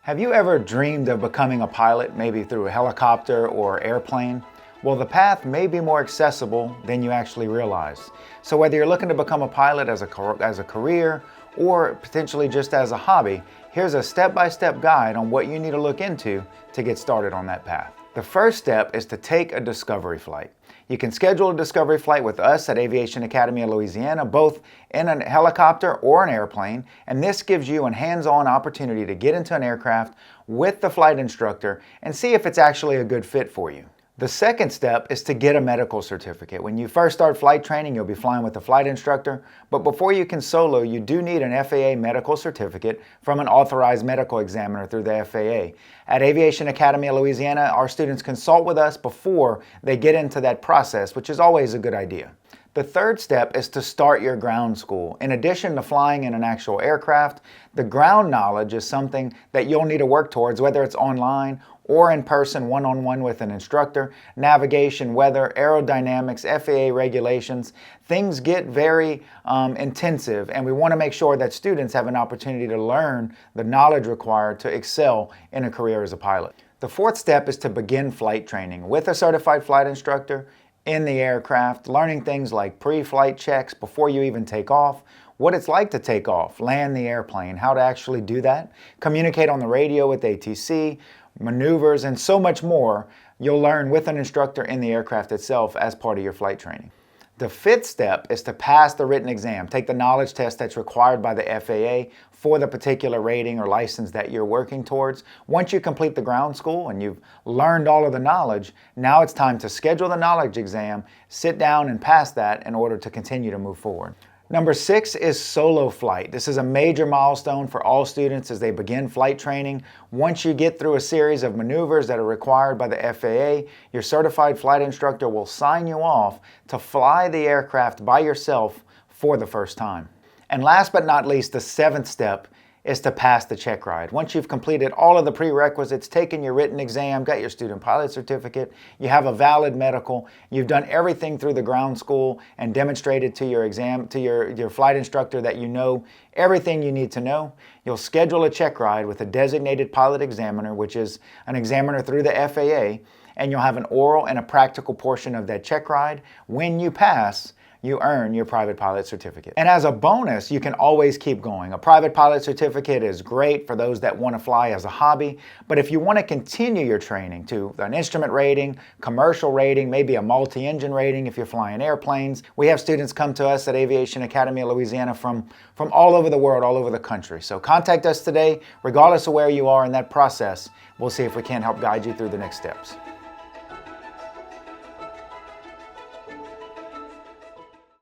Have you ever dreamed of becoming a pilot, maybe through a helicopter or airplane? Well, the path may be more accessible than you actually realize. So whether you're looking to become a pilot as a career or potentially just as a hobby, here's a step-by-step guide on what you need to look into to get started on that path. The first step is to take a discovery flight. You can schedule a discovery flight with us at Aviation Academy of Louisiana, both in a helicopter or an airplane, and this gives you a hands-on opportunity to get into an aircraft with the flight instructor and see if it's actually a good fit for you. The second step is to get a medical certificate. When you first start flight training, you'll be flying with a flight instructor, but before you can solo, you do need an FAA medical certificate from an authorized medical examiner through the FAA. At Aviation Academy of Louisiana, our students consult with us before they get into that process, which is always a good idea. The third step is to start your ground school. In addition to flying in an actual aircraft, the ground knowledge is something that you'll need to work towards, whether it's online or in person, one-on-one with an instructor. Navigation, weather, aerodynamics, FAA regulations, things get very intensive, and we want to make sure that students have an opportunity to learn the knowledge required to excel in a career as a pilot. The fourth step is to begin flight training with a certified flight instructor in the aircraft, learning things like pre-flight checks before you even take off, what it's like to take off, land the airplane, how to actually do that, communicate on the radio with ATC, maneuvers, and so much more you'll learn with an instructor in the aircraft itself as part of your flight training. The fifth step is to pass the written exam. Take the knowledge test that's required by the FAA for the particular rating or license that you're working towards. Once you complete the ground school and you've learned all of the knowledge, now it's time to schedule the knowledge exam, sit down and pass that in order to continue to move forward. Number 6 is solo flight. This is a major milestone for all students as they begin flight training. Once you get through a series of maneuvers that are required by the FAA, your certified flight instructor will sign you off to fly the aircraft by yourself for the first time. And last but not least, the 7th step is to pass the check ride. Once you've completed all of the prerequisites, taken your written exam, got your student pilot certificate, you have a valid medical, you've done everything through the ground school and demonstrated to your your flight instructor that you know everything you need to know, you'll schedule a check ride with a designated pilot examiner, which is an examiner through the FAA, and you'll have an oral and a practical portion of that check ride. When you pass, you earn your private pilot certificate. And as a bonus, you can always keep going. A private pilot certificate is great for those that want to fly as a hobby, but if you want to continue your training to an instrument rating, commercial rating, maybe a multi-engine rating if you're flying airplanes, we have students come to us at Aviation Academy of Louisiana from all over the world, all over the country. So contact us today, regardless of where you are in that process. We'll see if we can't help guide you through the next steps.